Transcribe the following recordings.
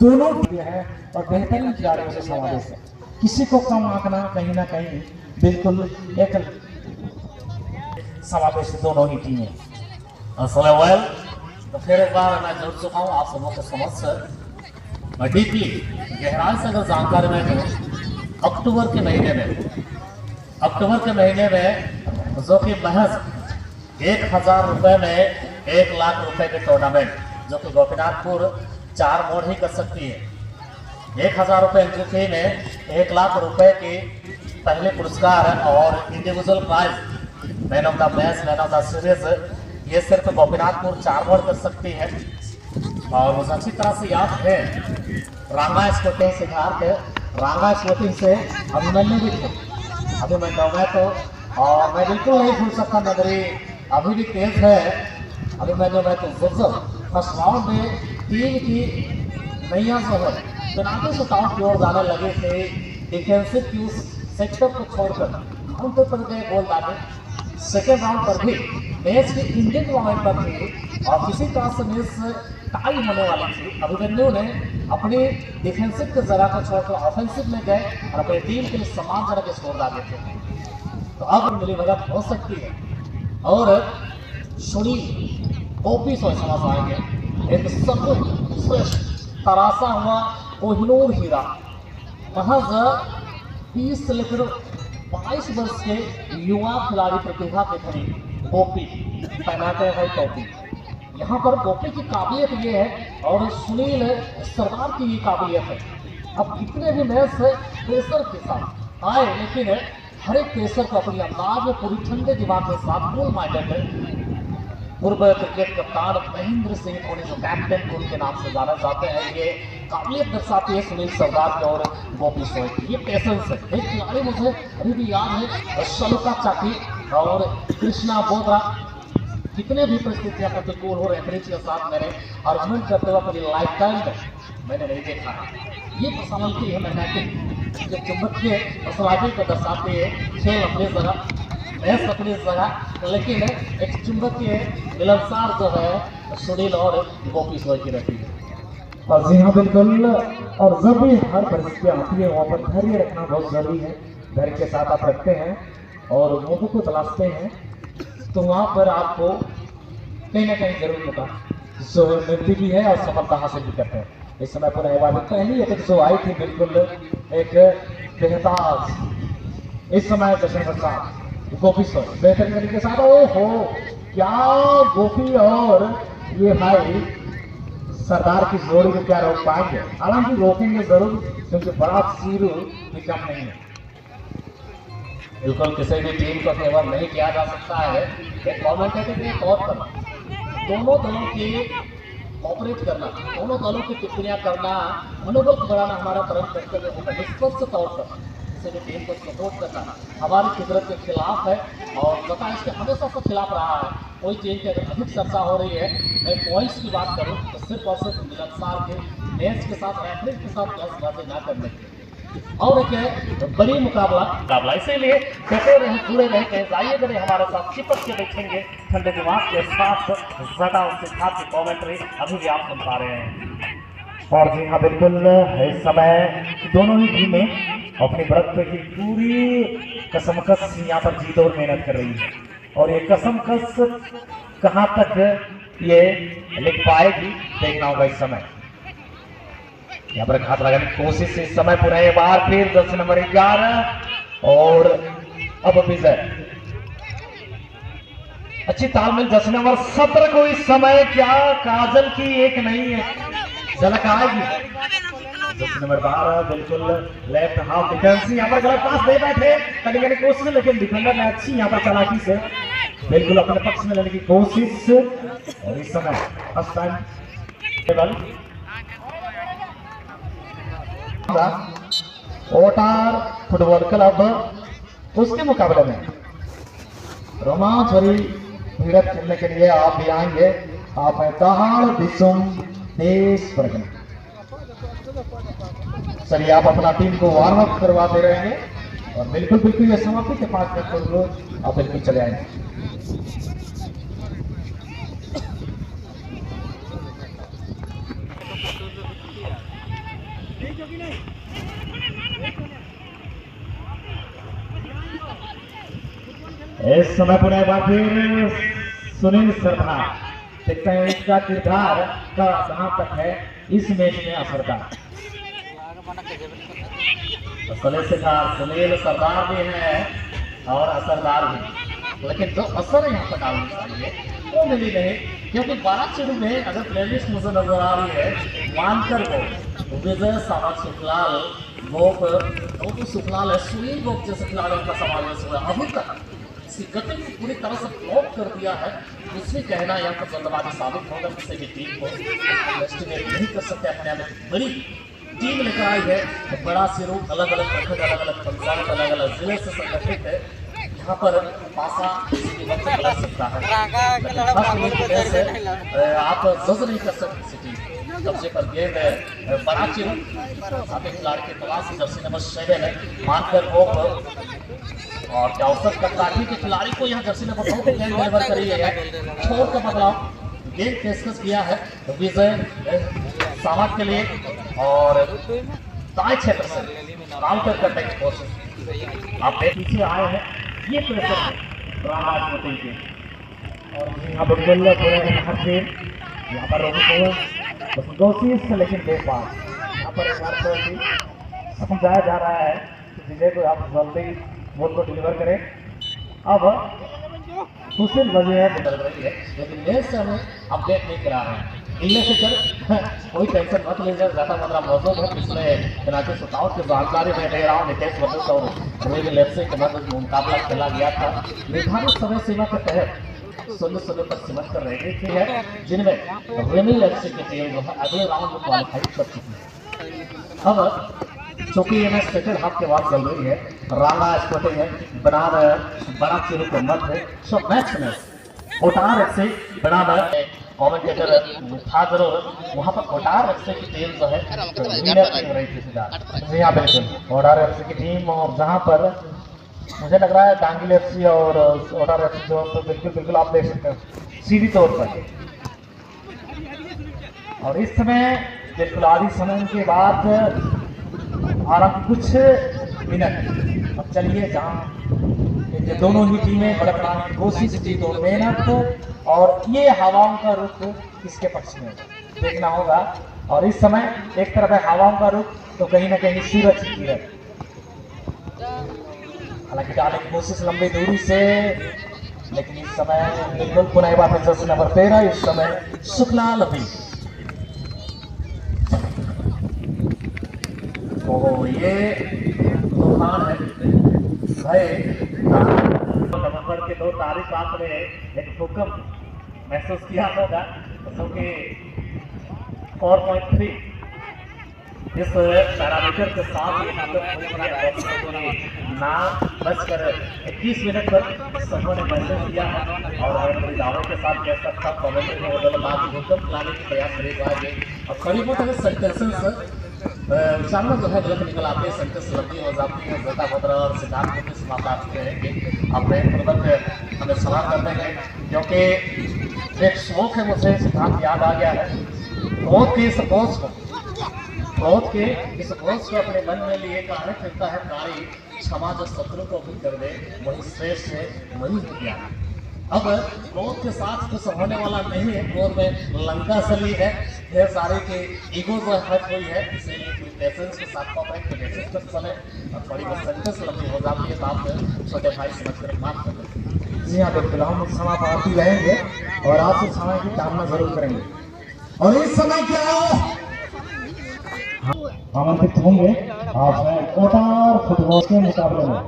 दोनों है और बेहतरीन खिलाड़ियों से समावेश है। किसी को कम आंकना कहीं ना कहीं बिल्कुल एक समावेश दोनों ही टीमें। वेल तो फिर एक बार मैं जुड़ चुका हूँ आप सबों के समक्ष। मैं डीपली गहराई से अगर जानकारी में दूँ, अक्टूबर के महीने में जो कि महज 1000 रुपये में 1 लाख रुपए के टूर्नामेंट जो कि गोपीनाथपुर 4 मोड़ ही कर सकती है। 1000 रुपये एंट्री फी में 1 लाख रुपए के पहले पुरस्कार और individual prize man of the match, man of the series, ये सिर्फ गोपीनाथपुर 4 मोड़ कर सकती है। और मुझे अच्छी तरह से याद है रांगा स्पोर्टिंग सिद्धार्थ रांगा स्पोर्टिंग से अभिमन्यु भी थे। अभिमन्यु में तो और मैं बिल्कुल नहीं भूल सकता, नगरी अभी भी तेज है। अभिमन्यु में तो जुर्जर फर्स्ट राउंड में टीम की नैया जो है पेनाल्टी से काउंट की ओर जाने लगे थे। डिफेंसिव की उस सेक्टर को छोड़कर काउंटर पर गए गोल दागे। सेकेंड राउंड पर भी मैच के इंडियन मोमेंट पर थी और किसी तरह से मैच टाई होने वाली थी। अभिमन्यु ने अपनी डिफेंसिव के जगह को छोड़कर ऑफेंसिव में गए और अपनी टीम के लिए सम्मानजनक स्कोर दागे थे। तो अब मिली भगत हो सकती है और शुरी ओपी सोच समझ आएंगे। एक सर्वश्रेष्ठ तराशा हुआ कोहिनूर हीरा महज 20 से लेकर 22 वर्ष के युवा खिलाड़ी प्रतिभा के धनी गोपी पहनाते हैं टोपी। यहाँ पर गोपी की काबिलियत ये है और सुनील सरदार की ये काबिलियत है। अब कितने भी मैच प्रेशर के साथ आए, लेकिन हर एक प्रेशर को अपनी अंदाज में पूरी ठंडे दिमाग के साथ कूल माइंडेड है। पूर्व क्रिकेट कप्तान महेंद्र सिंह धोनी जो कैप्टन को उनके नाम से जाना जाते हैं, ये काबिलियत दर्शाती है सुनील सरदार की और गोपी सोय की। ये पेशेंस है। एक खिलाड़ी मुझे अभी भी याद है, शलुका चाकी और कृष्णा बोधरा, कितने भी परिस्थितियां प्रतिकूल हो रेफरी के साथ मैंने आर्गुमेंट करते हुए अपनी लाइफ टाइम में मैंने नहीं देखा है। ये पर्सनालिटी है मैग्नेटिक जो चुंबकीय पर्सनालिटी को दर्शाती है। खेल अपनी जगह, मैच अपनी जगह, लेकिन एक चुंबकीय मिलनसार जो है सुनील और गोपी सोय की रहती है। और जी हाँ बिल्कुल, और जब भी हर परिस्थितियाँ आती है वहाँ पर धैर्य रखना बहुत जरूरी है। धैर्य के साथ आप रखते हैं और मौकों को तलाशते हैं तो वहाँ पर आपको कहीं ना कहीं जरूर होगा जो मिलती भी है और सफलता हासिल भी करते हैं। इस समय पर पहली एक जो आई थी बिल्कुल एक बेहताज, इस समय जश्न प्रसाद गोपी सोय बेहतरीन तरीके के साथ, ओहो क्या गोपी और ये भाई सरदार की जोड़ी को क्या रोक पाएंगे। हालांकि रोकेंगे जरूर क्योंकि बड़ा सीरू भी कम नहीं है। बिल्कुल किसी भी टीम को फेवर नहीं किया जा सकता है। एक कमेंटेटर के तौर पर दोनों दलों की ऑपरेट करना, दोनों दलों की टिप्पणियां करना, मनोबल को बढ़ाना हमारा परम कर्तव्य होगा। निष्पक्ष तौर पर किसी भी टीम को सपोर्ट करना हमारी फितरत के खिलाफ है और पता है इसके हमेशा से खिलाफ रहा है। कोई टीम की अगर अधिक चर्चा हो रही है, मैं पॉइंट्स की बात करूँ तो सिर्फ और सिर्फ मिलनसार के मैच के साथ रेफरी के साथ बयानबाजी ना करने के और एक बड़ी मुकाबला इसीलिए डटे रहे, जुड़े रहे, कहीं जाइए करें हमारे साथ, चिपक के देखेंगे ठंडे दिमाग के साथ जटा और सिद्धार्थ की कॉमेंट्री अभी भी आप सुन पा रहे हैं। और जी हाँ बिल्कुल, इस समय दोनों ही टीमें अपनी बढ़त की पूरी कसमकस यहाँ पर जीत और मेहनत कर रही है और ये कसमकस कहाँ तक ये लिख पाएगी देखना होगा। इस समय यहाँ पर घात लगाने की कोशिश इस समय पूरा एक बार फिर 10 नंबर 11 और अब विजय अच्छी तालमेल 10 नंबर 17 को इस समय क्या काजल की एक नहीं झलक आएगी। 10 नंबर 12 बिल्कुल लेफ्ट हाफ डिफेंस यहाँ पर गलत पास दे बैठे करने की कोशिश, लेकिन डिफेंडर ने अच्छी यहाँ पर चालाकी से बिल्कुल अपने पक्ष में लेने की कोशिश। और इस समय फर्स्ट टाइम ओटार फुटबॉल क्लब उसके मुकाबले में रोमांच भरी भिड़त खेलने के लिए आप भी आएंगे। आप हैं दहाड़ दिसुम देश वर्गन। चलिए आप अपना टीम को वार्म अप करवाते रहेंगे और बिल्कुल ये समाप्ति के 5 मिनट पूर्व आप बिल्कुल चले आएंगे। इस समय पुनः एक बार फिर सुनील सरदार, देखते हैं इसका किरदार का कहां तक है इस मैच में असरदार। सुनील सरदार भी है और असरदार भी, लेकिन जो असर यहाँ पर डालनी चाहिए वो मिली नहीं, क्योंकि 12 शुरू में अगर प्लेलिस्ट मुझे नजर आ रही है, मानकर वो विजय सावंत सुखलाल गोप, वो सुखलाल है, सुनील गोप जैसे खिलाड़ियों का समावेश हुआ। अभी तक इसकी गति को पूरी तरह से ब्लॉक कर दिया है। उसमें कहना यहाँ पर जल्दबाजी साबित होगा, किसी भी टीम को एस्टिमेट नहीं कर सकते। अपने आप में बड़ी टीम लेकर आई है, तो बड़ा सिरू अलग अलग प्रखंड, अलग अलग पंचायत, अलग अलग जिले से संगठित है। यहाँ पर पासा किसी की वक्त बदल सकता है, आप जज नहीं कर सकते किसी टीम। कब्जे पर गेंद है, बड़ा चिरू साथ खिलाड़ी के तलाश जर्सी नंबर 7 है, मानकर वो और चौसठ कप्तानी के खिलाड़ी को यहाँ जर्सी नंबर 2 पे गेंद डिलीवर करी है। छोर का बदलाव गेंद पेशकश किया है विजय सावंत के लिए, और दाएं क्षेत्र से काउंटर करने की कोशिश। आप पीछे आए हैं, ये प्रेशर है राज मोती के, और यहाँ बिल्कुल यहाँ पर कोशिश, लेकिन बेपास यहाँ पर एक बार समझाया जा रहा है कि विजय को आप जल्दी बॉल को डिलीवर करें। अब सुशील वजह बदल रही है, लेकिन मैच से हमें अपडेट नहीं करा रहे हैं। इनमें से कर कोई टेंशन मत लीजिए, ज़्यादा मात्रा मौजूद है, इसमें पेनाल्टी सुटाव की जानकारी मैं दे रहा हूँ। नितेश वधूस और रोहित लेप्से के मध्य मुकाबला खेला गया था। निर्धारित समय सीमा के तहत 0-0 पर सिमट कर रह गई थी है, जिनमें रेमी लेप्से की टीम जो है अगले राउंड में क्वालिफाई कर चुकी है। अब चूंकि ये मैच सेकंड हाफ के बाद चल रही है, राणा स्पोर्टिंग है बनाम बड़ा चिरू के मध्य, सो मैच में कोटार एफसी बनाम कमेंटेटर था जरूर, वहाँ पर कोटार एफसी की टीम जो है विनर टीम रही थी सीधा। जी हाँ बिल्कुल, कोटार एफसी की टीम, और जहाँ पर मुझे लग रहा है डांगिल एफसी और कोटार एफसी जो तो बिल्कुल आप देख सकते हैं सीधी तौर पर। और इस समय बिल्कुल आधी समय के बाद हालांकि कुछ मिनट अब चलिए, जहाँ दोनों ही टीमें बड़कराने की कोशिश की तो मेहनत, और ये हवाओं का रुख किसके पक्ष में देखना होगा। और इस समय एक तरफ है हवाओं का रुख, तो कहीं ना कहीं सूरज की किरण, हालांकि डालने की कोशिश लंबी दूरी से, लेकिन इस समय बिल्कुल पुनः बात है जर्सी नंबर 13, इस समय शुक्लाल अभी। तो ये तूफान है भाई, नवंबर के 2 तारीख आपने एक भूकंप महसूस किया होगा, जो कि 4.3 इस पैरामीटर के साथ नाम बचकर 21 मिनट पर सबों ने मैसेज किया है, और बड़ी दावे के साथ कह सकता कमेंट्री में बदलाव भूकंप लाने की प्रयास करी जाएगी। और करीबन सेंटेंसेस सामने जो है गलत निकल आते हैं, सेंटेंस लंबी हो जाती है, जता भद्रा और सिद्धार्थ को समाप्त आते हैं कि अपने पूर्वक हमें सलाह करते हैं, क्योंकि एक शौक है मुझे सिद्धांत याद आ गया है। क्रोध के इस बोझ को अपने मन में लिए कहने फिरता है कारी, क्षमा जो शत्रु को भी कर दे वही श्रेष्ठ है, वही ज्ञान। अब क्रोध के साथ कुछ होने वाला नहीं है, क्रोध में लंका चली है, ढेर सारे के ईगो जो हट हुई है, इसीलिए पेशेंस के साथ कॉपरेट के बेसिस पर चले, और थोड़ी बहुत सेंटेंस लंबी हो जाती है तो आप छोटे भाई समझ कर माफ कर दें। जी हाँ बिल्कुल, हम समाप्ति रहेंगे और आपसे समय की कामना जरूर करेंगे। और इस समय क्या आमंत्रित होंगे आप कोटार फुटबॉल के मुकाबले में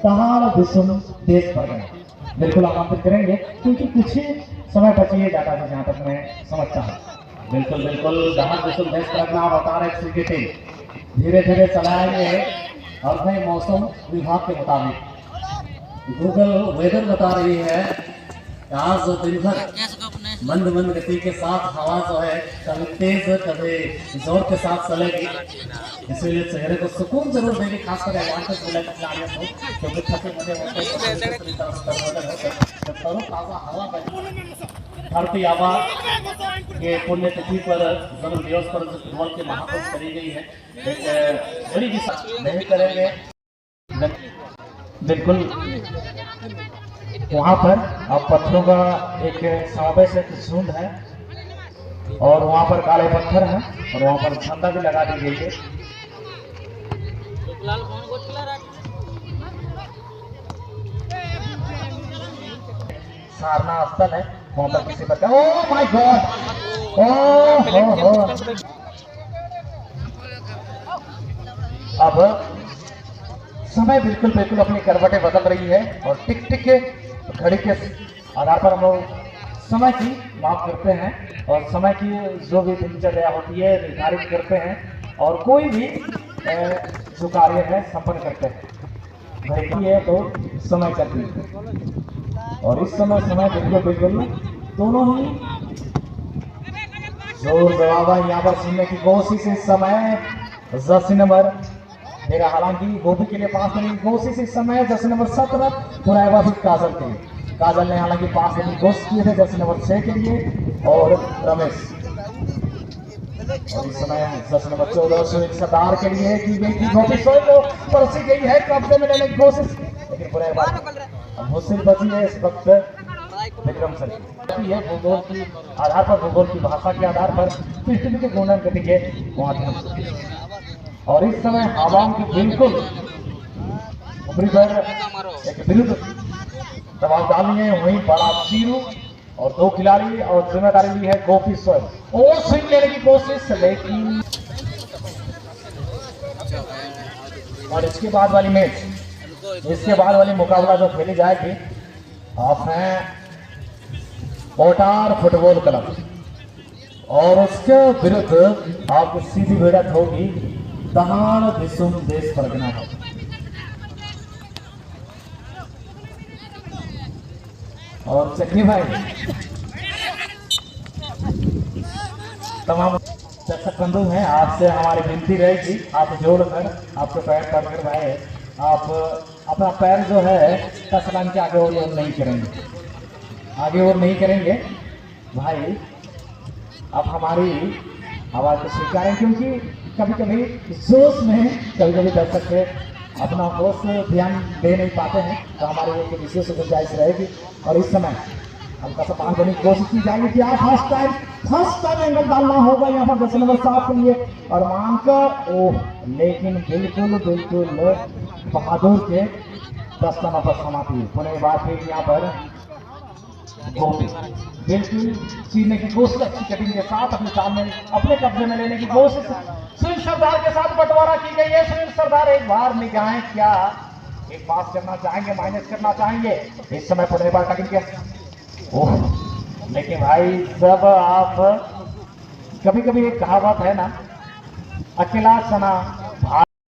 तहार दिसुम देश भर में बिल्कुल आमंत्रित करेंगे, क्योंकि कुछ ही समय बचिए जाता है जहाँ तक मैं समझता हूँ। बिल्कुल तहार दिसुम देश का नाम बता रहे क्रिकेट धीरे धीरे चलाएंगे, और भाई मौसम विभाग के मुताबिक गूगल वेदर बता रही है आज दिन भर मंद गति के साथ हवा जो है कभी तेज कभी जोर के साथ चलेगी, इसीलिए चेहरे को सुकून जरूर देगी, खासकर एडवांटेज मिलेगा खिलाड़ियों को, क्योंकि थके मजे होते हैं। ताज़ा हवा धरती आबा के पुण्यतिथि पर जन्म दिवस पर फुटबॉल की महाकुंभ करी गई है, एक बड़ी नहीं करेंगे बिल्कुल। वहां पर अब पत्थरों का एक समावेश एक झुंड है और वहां पर काले पत्थर हैं और वहां पर झंडा भी लगा दी गई है। सारना स्थल है, वहां पर किसी प्रकार ओह माय गॉड हो। अब समय बिल्कुल बिल्कुल अपनी करवटें बदल रही है और टिक टिक घड़ी के आधार पर हम लोग समय की माप करते हैं और समय की जो भी दिनचर्या होती है निर्धारित करते हैं और कोई भी जो कार्य है संपन्न करते हैं। घड़ी है तो समय चलती है और इस समय समय बिल्कुल बिल्कुल दोनों ही जोर जवाब यहाँ पर सुनने की कोशिश। इस समय जर्सी नंबर 13 हालांकि गोपी के लिए पास देने की कोशिश इस समय जर्सी नंबर 17 पुरावा भी काजल के लिए। काजल ने हालांकि पास देने की कोशिश की है जर्सी नंबर 6 के लिए और रमेश। और इस समय जर्सी नंबर 14 सुनील सरदार के लिए की गई थी गोपी को परसी गई है कब्जे में लेने की कोशिश, लेकिन पुरावा मुश्किल बची है इस वक्त विक्रम सर है। भूगोल की आधार पर भूगोल की भाषा के आधार पर पृथ्वी के घूर्णन गति के माध्यम और इस समय हवाओं के बिल्कुल ऊपरी पर एक विरुद्ध दबाव डाल रही है। वहीं बड़ा सीरू और 2 खिलाड़ी और जिम्मेदारी ली है गोपी स्वयं और स्विंग लेने की कोशिश, लेकिन और इसके बाद वाली मैच इसके बाद वाली मुकाबला जो खेली जाएगी आप हैं मोटार फुटबॉल क्लब और उसके विरुद्ध आपकी सीधी भिड़ंत होगी दहाड़ दिसुम देश परगना का। और चक्री भाई तमाम दर्शक बंधु हैं, आपसे हमारी विनती रहेगी आप जोड़कर आपके पैर पकड़ भाई आप अपना पैर जो है 10 लाइन के आगे और नहीं करेंगे, आगे और नहीं करेंगे भाई। आप हमारी आवाज़ को स्वीकारें क्योंकि कभी कभी जोश में कभी कभी दर्शक से अपना होश ध्यान दे नहीं पाते हैं, तो हमारी एक विशेष गुंजाइश रहेगी। और इस समय हम कसम पान करने की कोशिश की जाएगी कि आप फर्स्ट टाइम एंगल डालना होगा यहाँ पर 10 नंबर 7 के लिए और मानकर ओह, लेकिन बिल्कुल बिल्कुल बहादुर के 10 नंबर पर समाप्ति पुणे बात है। यहाँ पर बिल्कुल छीनने की कोशिश अच्छी कटिंग के साथ अपने सामने अपने कब्जे में लेने की कोशिश सुनील सरदार के साथ बंटवारा की गई है। सुनील सरदार एक बार निगाहें क्या एक पास करना चाहेंगे, माइनस करना चाहेंगे इस समय पुणे बार कटिंग के ओह, लेकिन भाई जब आप कभी कभी एक कहावत है ना, अकेला चना